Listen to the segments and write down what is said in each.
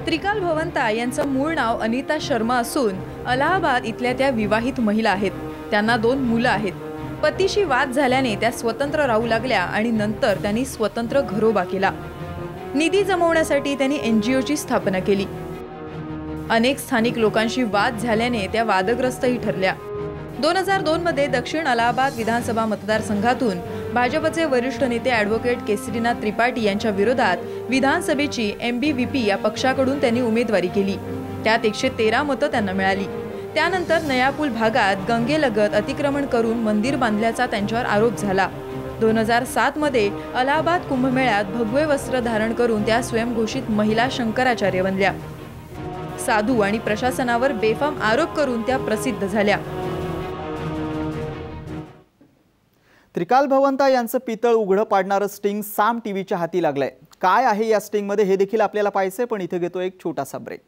त्रिकाल भवंता यांचं मूळ नाव अनिता शर्मा असून अलाहाबाद इथल्या त्या विवाहित महिला आहेत। त्यांना 2 मुलं आहेत। पतीशी वाद झाल्याने त्या स्वतंत्र राहू लागल्या आणि नंतर त्यांनी स्वतंत्र घरोबा केला। निधी जमवण्यासाठी त्यांनी NGOची स्थापना केली। अनेक स्थानिक लोकांशी वाद झाल्याने त्या वादग्रस्तही ठरल्या। 2002 मध्ये दक्षिण अलाहाबाद विधानसभा मतदारसंघातून भाजपचे वरिष्ठ नेते ॲडव्होकेट केसरीनाथ त्रिपाठी यांच्या विरोधात विधानसभेची MBVP या पक्षाकडून त्यांनी उमेदवारी केली। त्यात 113 मतं त्यांना मिळाली। त्यानंतर नयापूल भागात गंगेलगत अतिक्रमण करून मंदिर बांधल्याचा त्यांच्यावर आरोप झाला। 2007 मध्ये अलाहाबाद कुंभमेळ्यात भगवे वस्त्र धारण करून त्या स्वयंघोषित महिला शंकराचार्य बनल्या। साधू आणि प्रशासनावर बेफाम आरोप करून त्या प्रसिद्ध झाल्या। त्रिकाल भवंता यांचं पितळ उघडं पाडणारं स्टिंग साम टीव्हीच्या हाती लागलंय। काय आहे या स्टिंग मध्ये हे देखील आपल्याला पाहायचंय, पण इथे घेतो एक छोटासा ब्रेक।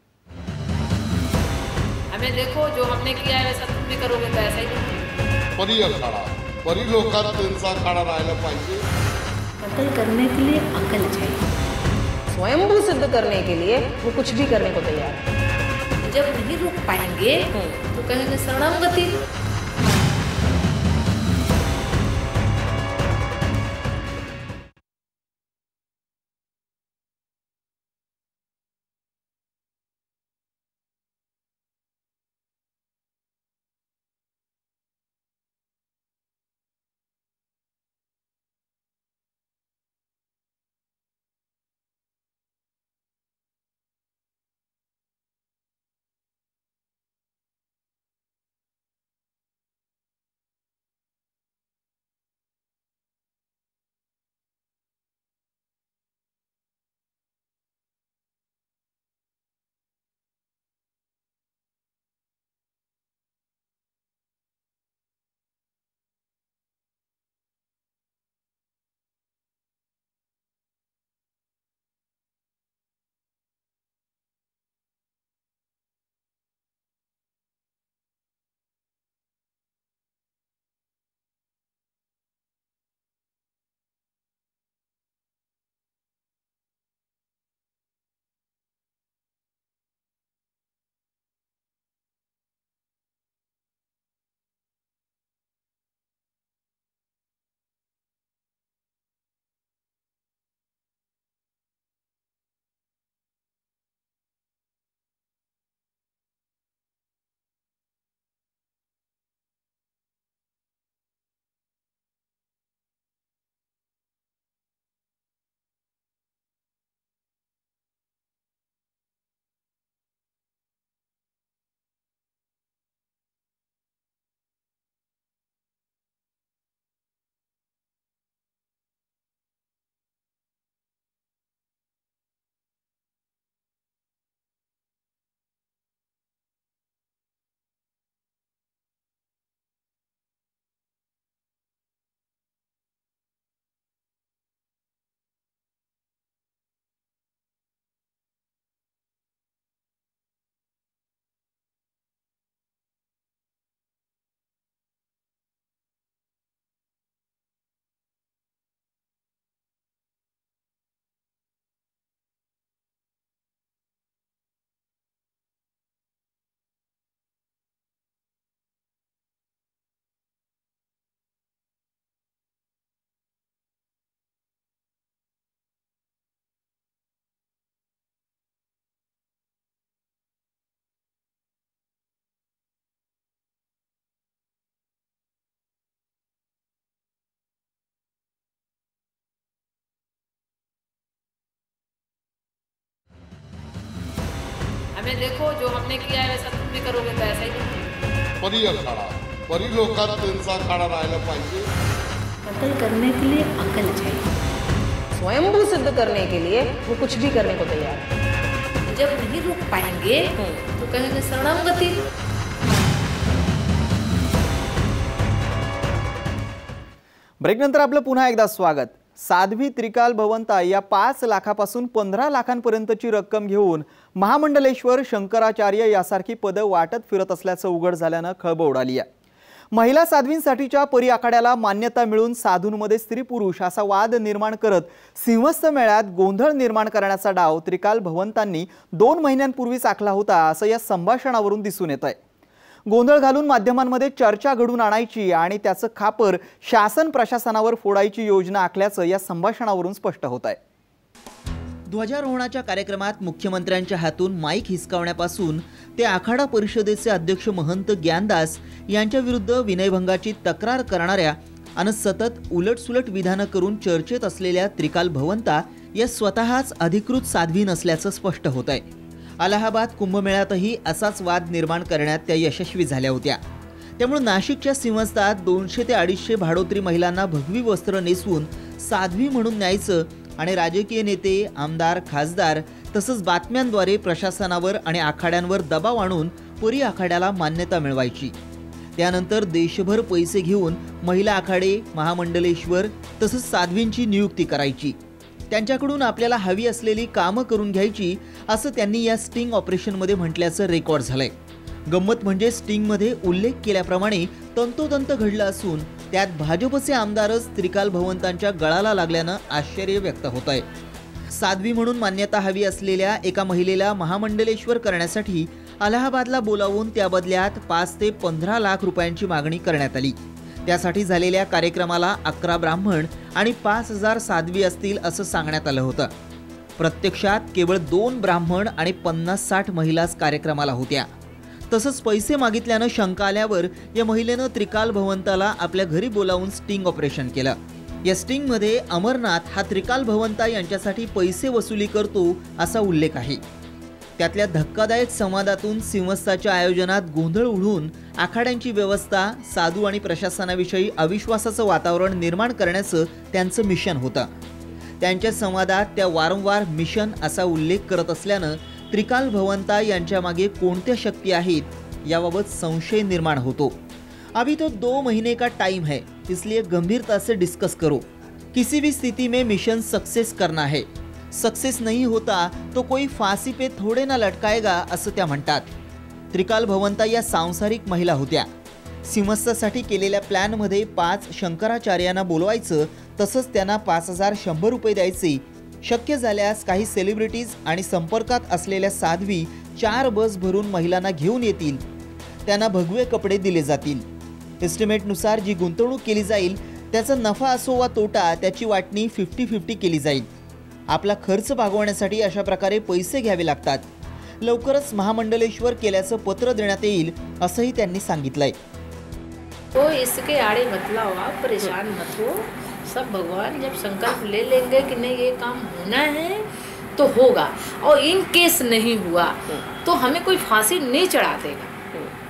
हमें देखो जो हमने किया है वैसा तुम भी करोगे तो ऐसा ही परी अखाड़ा परी लोकांत त्यांचा अखाड़ा राहायला पाहिजे। कत्ल करने के लिए अकल चाहिए, स्वयंभू सिद्ध करने के लिए वो कुछ भी करने को तैयार है। जब नहीं रुक पाएंगे तो कहेंगे शरणागति। हमें देखो जो हमने किया है वैसा तुम भी करोगे तो ऐसा ही परी अखाड़ा परी लोकांत त्यांचा अखाड़ा राहायला पाहिजे। कत्ल करने के लिए अकल चाहिए, स्वयंभू सिद्ध करने के लिए वो कुछ भी करने को तैयार है। जब नहीं रुक पाएंगे तो कहेंगे शरणागति। ब्रेक नंतर आपलं पुन्हा एकदा स्वागत। साध्वी त्रिकाल भवंता या 5 लाखापासून 15 लाखांपर्यंतची रक्कम घेऊन महामंडलेश्वर शंकराचार्य यासारखी पदं वाटत फिरत असल्याचं उघड झाल्यानं खळबळ उडाली आहे। महिला साध्वींसाठीच्या परी आखाड्याला मान्यता मिळून साधूंमध्ये स्त्री पुरुष असा वाद निर्माण करत सिंहस्थ मेळ्यात गोंधळ निर्माण करण्याचा डाव त्रिकाल भगवंतांनी 2 महिन्यांपूर्वीच आखला होता असं या संभाषणावरून दिसून येत आहे। गोंधळ घालून माध्यमांमध्ये चर्चा घडून आणायची आणि त्याचं खापर शासन प्रशासनावर फोडायची योजना आखल्याचं या संभाषणावरून स्पष्ट होत आहे। ध्वजारोहणाच्या कार्यक्रमात मुख्यमंत्र्यांच्या हातून माईक हिसकावण्यापासून ते आखाडा परिषदेचे अध्यक्ष महंत ज्ञानदास यांच्या विरुद्ध विनयभंगाची तक्रार करणाऱ्या आणि सतत उलटसुलट विधानं करून चर्चेत असलेल्या त्रिकाल भगवंता या स्वतःच अधिकृत साध्वी नसल्याचं स्पष्ट होत आहे। अलाहाबाद कुंभमेळ्यातही असाच वाद निर्माण करण्यात त्या यशस्वी झाल्या होत्या। त्यामुळे नाशिकच्या सिंहस्थात 200 ते 250 भाडोत्री महिलांना भगवी वस्त्र नेसवून साध्वी म्हणून न्यायचं आणि राजकीय नेते, आमदार, खासदार तसंच बातम्यांद्वारे प्रशासनावर आणि आखाड्यांवर दबाव आणून परी आखाड्याला मान्यता मिळवायची। त्यानंतर देशभर पैसे घेऊन महिला आखाडे, महामंडलेश्वर तसंच साध्वींची नियुक्ती करायची। त्यांच्याकडून आपल्याला हवी असलेली कामं करून घ्यायची असं त्यांनी या स्टिंग ऑपरेशनमध्ये म्हटल्याचं रेकॉर्ड झालंय। गंमत म्हणजे स्टिंगमध्ये उल्लेख केल्याप्रमाणे तंतोतंत घडलं असून त्यात भाजपचे आमदारच त्रिकाल भगवंतांच्या गळाला लागल्यानं आश्चर्य व्यक्त होत आहे। साध्वी म्हणून मान्यता हवी असलेल्या एका महिलेला महामंडलेश्वर करण्यासाठी अलाहाबादला बोलावून त्या बदल्यात 5 ते 15 लाख रुपयांची मागणी करण्यात आली। त्यासाठी झालेल्या कार्यक्रमाला 11 ब्राह्मण आणि 5000 साध्वी असतील असं सांगण्यात आलं होतं। प्रत्यक्षात केवळ 2 ब्राह्मण आणि 50-60 महिलाच कार्यक्रमाला होत्या। तसंच पैसे मागितल्यानं शंका आल्यावर या महिलेनं त्रिकाल भगवंताला आपल्या घरी बोलावून स्टिंग ऑपरेशन केलं। या स्टिंगमध्ये अमरनाथ हा त्रिकाल भगवंता यांच्यासाठी पैसे वसुली करतो असा उल्लेख आहे। त्यातल्या धक्कादायक संवादातून सिंहस्थाच्या आयोजनात गोंधळ उडून आखाड्यांची व्यवस्था, साधू आणि प्रशासनाविषयी अविश्वासाचं वातावरण निर्माण करण्याचं त्यांचं मिशन होतं। त्यांच्या संवादात त्या वारंवार मिशन असा उल्लेख करत असल्यानं त्रिकाल भगवंता यांच्या मागे कोणत्या शक्ती आहेत याबाबत संशय निर्माण होतो। अभी तो 2 महीने का टाइम है, इसलिए गंभीरता से डिस्कस करो। किसी भी स्थिति में मिशन सक्सेस करना है। सक्सेस नहीं होता तो कोई फांसी पे थोड़े ना लटकाएगा असं त्या म्हणतात। त्रिकाल भगवंता या सांसारिक महिला होत्या। सिंहस्थासाठी केलेल्या प्लॅनमध्ये 5 शंकराचार्यांना बोलवायचं तसंच त्यांना 5100 रुपये द्यायचे। शक्य झाल्यास काही सेलिब्रिटीज आणि संपर्कात असलेल्या साध्वी 4 बस भरून महिलांना घेऊन येतील। त्यांना भगवे कपडे दिले जातील। एस्टिमेटनुसार जी गुंतवणूक केली जाईल त्याचा नफा असो वा तोटा त्याची वाटणी 50-50 केली जाईल। आपला खर्च भागवण्यासाठी अशा प्रकारे पैसे घ्यावे लागतात। लवकरच महामंडलेश्वर केल्याचं पत्र देण्यात येईल असंही त्यांनी सांगितलंय। तो इसके आड़े मत लाओ, आप परेशान मत हो। सब भगवान जब संकल्प ले लेंगे कि नहीं ये काम होना है तो होगा, और इन केस नहीं हुआ तो हमें कोई फांसी नहीं चढ़ा देगा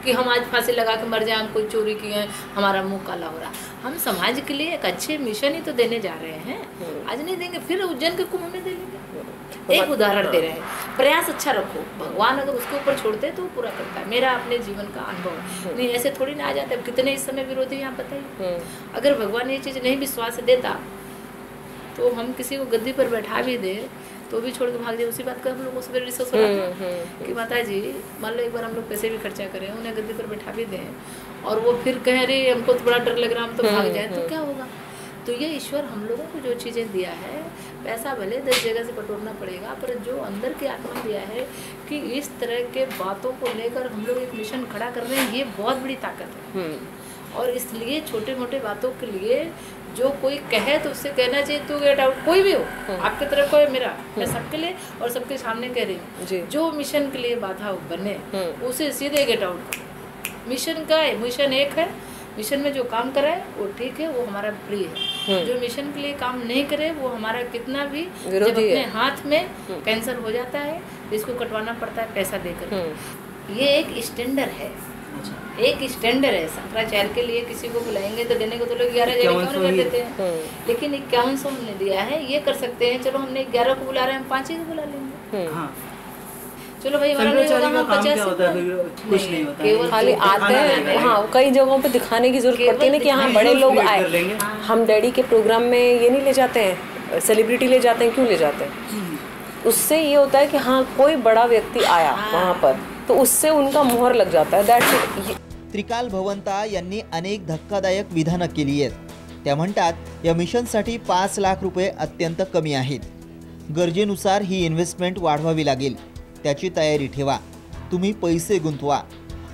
कि हम आज फांसी लगा के मर जाए, हम कोई चोरी किए हैं, हमारा मुंह काला हो रहा। हम समाज के लिए एक अच्छे मिशन ही तो देने जा रहे हैं। आज नहीं देंगे फिर उज्जैन के कुंभ में दे लेंगे। एक उदाहरण दे रहे हैं। प्रयास अच्छा रखो, भगवान अगर उसके ऊपर छोड़ते हैं तो वो पूरा करता है। मेरा अपने जीवन का अनुभव नहीं, ऐसे थोड़ी ना आ जाते। अब कितने इस समय विरोधी यहाँ बताइए। अगर भगवान ये चीज़ नहीं विश्वास देता तो हम किसी को गद्दी पर बैठा भी दे तो भी छोड़ के भाग जाए। उसी बात का हम लोगों से डिस्कस हो रहा था कि माता जी मान लो एक बार हम लोग पैसे भी खर्चा करें, उन्हें गद्दी पर बैठा भी दें और वो फिर कह रहे हमको तो बड़ा डर लग रहा, हम तो भाग जाए तो क्या होगा। तो ये ईश्वर हम लोगों को जो चीज़ें दिया है, पैसा भले 10 जगह से बटोरना पड़ेगा, पर जो अंदर की आत्मा दिया है कि इस तरह के बातों को लेकर हम लोग एक मिशन खड़ा कर रहे हैं, ये बहुत बड़ी ताकत है। और इसलिए छोटे मोटे बातों के लिए जो कोई कहे तो उससे कहना चाहिए तू गेट आउट, कोई भी हो आपके तरफ कोई मेरा, मैं सबके लिए और सबके सामने कह रही हूँ, जो मिशन के लिए बाधा बने उसे सीधे गेट आउट करो। मिशन एक है, मिशन में जो काम करे वो ठीक है, वो हमारा प्रिय है। जो मिशन के लिए काम नहीं करे वो हमारा कितना भी जब अपने हाथ में कैंसर हो जाता है इसको कटवाना पड़ता है पैसा देकर। ये एक स्टैंडर्ड है, एक स्टैंडर्ड है। शंकराचार्य के लिए किसी को बुलाएंगे तो देने को तो लोग 11,000 कर देते हैं, लेकिन 5100 हमने दिया है। ये कर सकते हैं, चलो हमने 11 को बुला रहे हैं, हम 5 ही को बुला लेंगे। चलो भाई हमारा नहीं होगा, हम 50 कुछ नहीं होता, केवल खाली आते हैं। हाँ, कई जगहों पे दिखाने की जरूरत पड़ती है ना कि हाँ बड़े लोग आए। हम डैडी के प्रोग्राम में ये नहीं ले जाते हैं, सेलिब्रिटी ले जाते हैं। क्यों ले जाते हैं? उससे ये होता है कि हाँ कोई बड़ा व्यक्ति आया वहाँ पर, तो उससे उनका मोहर लग जाता है। That's it. त्रिकाल भवंता यांनी अनेक धक्कादायक विधानं केली आहेत. त्या म्हणतात या मिशनसाठी 5 लाख रुपये अत्यंत कमी आहेत. गरजेनुसार ही इन्व्हेस्टमेंट वाढवावी लागेल. त्याची तयारी ठेवा. तुम्ही पैसे गुंतवा.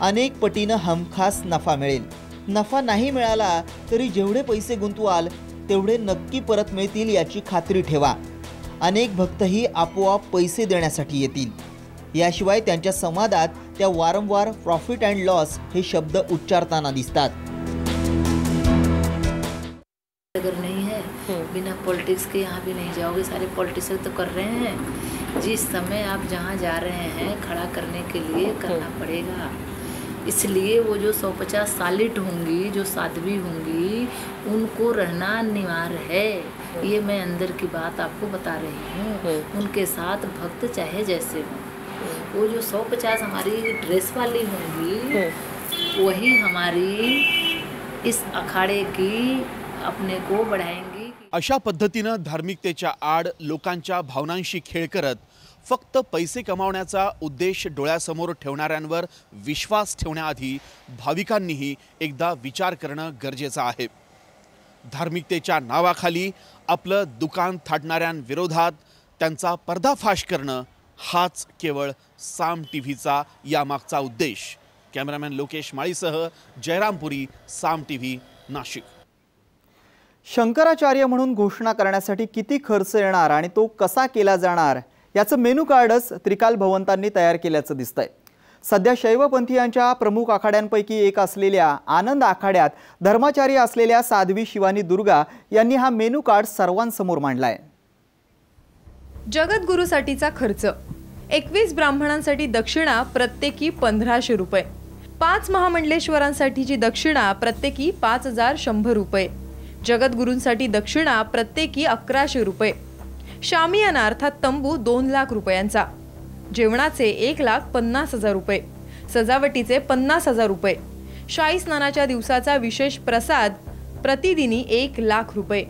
अनेक पटीनं हमखास नफा मिळेल. नफा नाही मिळाला तरी जेवढे पैसे गुंतवाल तेवढे नक्की परत मिळतील याची खात्री ठेवा. अनेक भक्तही आपोआप पैसे देण्यासाठी येतील. याशिवाय त्यांच्या संवादात त्या वारंवार प्रॉफिट अँड लॉस हे शब्द उच्चारताना दिसतात. अगर नहीं है बिना पॉलिटिक्स के यहाँ भी नहीं जाओगे. सारे पॉलिटिशियन तो कर रहे हैं. जिस समय आप जहाँ जा रहे हैं खड़ा करने के लिए करना पड़ेगा. इसलिए वो जो 150 सालिट होंगी, जो साध्वी होंगी, उनको रहना अनिवार्य है. ये मैं अंदर की बात आपको बता रही हूँ. उनके साथ भक्त चाहे जैसे हों. वो जो 150 हमारी ड्रेस वाली होंगी वही हमारी इस अखाड़े की अपने को बढ़ाएंगी. अशा पद्धतीनं धार्मिकतेच्या आड लोकांच्या भावनांशी खेळ करत फक्त पैसे कमावण्याचा उद्देश डोळ्यासमोर ठेवणाऱ्यांवर विश्वास ठेवण्याआधी भाविकांनीही एकदा विचार करणं गरजेचं आहे. धार्मिकतेच्या नावाखाली आपलं दुकान थाटणाऱ्यांविरोधात त्यांचा पर्दाफाश करणं हाच केवळ साम टीव्हीचा यामागचा उद्देश. कॅमेरामॅन लोकेश माळीसह जयरामपुरी, साम टीव्ही, नाशिक. शंकराचार्य म्हणून घोषणा करण्यासाठी किती खर्च येणार आणि तो कसा केला जाणार याचं मेनू कार्डच त्रिकाल भवंतांनी तयार केल्याचं दिसतंय. सध्या शैवपंथीयांच्या प्रमुख आखाड्यांपैकी एक असलेल्या आनंद आखाड्यात धर्माचार्य असलेल्या साध्वी शिवानी दुर्गा यांनी हा मेनू कार्ड सर्वांसमोर मांडलाय. जगद्गुरूसाठीचा खर्च 21 ब्राह्मणांसाठी दक्षिणा प्रत्येकी 1500 रुपये. 5 महामंडलेश्वरांसाठीची दक्षिणा प्रत्येकी 5100 रुपये. जगद्गुरूंसाठी दक्षिणा प्रत्येकी 1100 रुपये. शामियाना अर्थात तंबू 2 लाख रुपयांचा. जेवणाचे 1,50,000 रुपये. सजावटीचे 50,000 रुपये. शाही स्नानाच्या दिवसाचा विशेष प्रसाद प्रतिदिनी 1 लाख रुपये.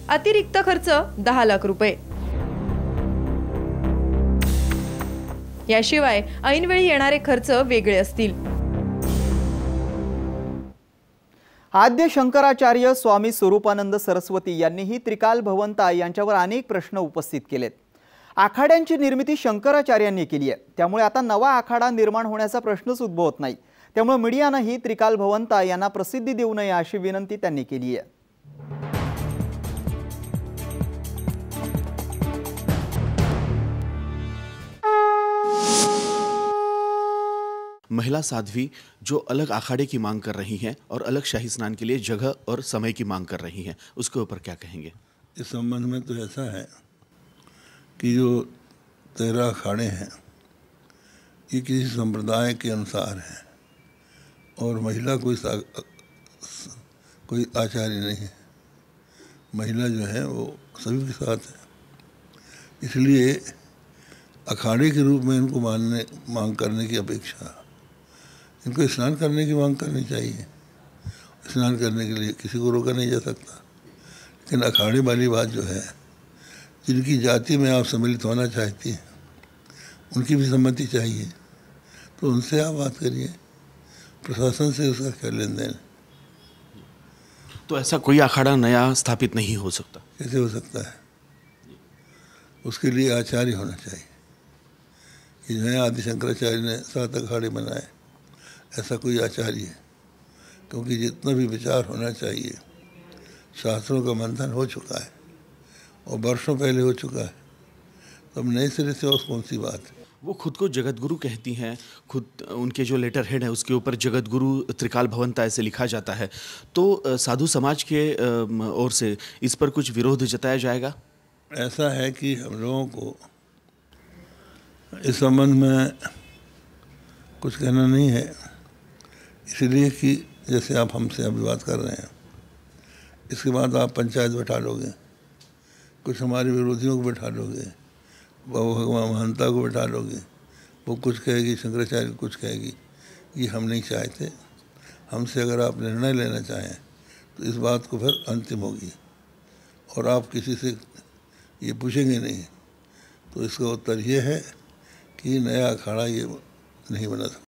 अतिरिक्त खर्च 10 लाख रुपये. याशिवाय ऐनवेळी येणारे खर्च वेगळे असतील. आद्य शंकराचार्य स्वामी स्वरूपानंद सरस्वती यांनीही त्रिकाल भवंता यांच्यावर अनेक प्रश्न उपस्थित केलेत. आखाड्यांची निर्मिती शंकराचार्यांनी केली आहे. त्यामुळे आता नवा आखाडा निर्माण होण्याचा प्रश्नच उद्भवत नाही. त्यामुळे मीडियानंही त्रिकाल भवंता यांना प्रसिद्धी देऊ नये अशी विनंती त्यांनी केली आहे. महिला साध्वी जो अलग अखाड़े की मांग कर रही हैं और अलग शाही स्नान के लिए जगह और समय की मांग कर रही हैं, उसके ऊपर क्या कहेंगे? इस संबंध में तो ऐसा है कि जो 13 अखाड़े हैं ये किसी संप्रदाय के अनुसार हैं और महिला कोई आचार्य नहीं है. महिला जो है वो सभी के साथ है. इसलिए अखाड़े के रूप में इनको मांग करने की अपेक्षा इनको स्नान करने की मांग करनी चाहिए. स्नान करने के लिए किसी को रोका नहीं जा सकता. लेकिन अखाड़े वाली बात जो है, जिनकी जाति में आप सम्मिलित होना चाहती हैं उनकी भी सम्मति चाहिए. तो उनसे आप बात करिए. प्रशासन से उसका क्या लेन देन. तो ऐसा कोई अखाड़ा नया स्थापित नहीं हो सकता? कैसे हो सकता है? उसके लिए आचार्य होना चाहिए. कि जो है आदि शंकराचार्य ने 7 अखाड़े बनाए, ऐसा कोई आचार्य है. क्योंकि जितना भी विचार होना चाहिए शास्त्रों का मंथन हो चुका है और वर्षों पहले हो चुका है. तो अब नए सिरे से और कौन सी बात है. वो खुद को जगतगुरु कहती हैं. खुद उनके जो लेटर हेड है उसके ऊपर जगतगुरु त्रिकाल भवंता ऐसे लिखा जाता है. तो साधु समाज के ओर से इस पर कुछ विरोध जताया जाएगा? ऐसा है कि हम लोगों को इस संबंध में कुछ कहना नहीं है. इसलिए कि जैसे आप हमसे अभी बात कर रहे हैं, इसके बाद आप पंचायत बैठा लोगे, कुछ हमारे विरोधियों को बैठा लोगे, भगवान महंता को बैठा लोगे, वो कुछ कहेगी, शंकराचार्य कुछ कहेगी. ये हम नहीं चाहते. हमसे अगर आप निर्णय लेना चाहें तो इस बात को फिर अंतिम होगी और आप किसी से ये पूछेंगे नहीं. तो इसका उत्तर ये है कि नया अखाड़ा ये नहीं बना सकता.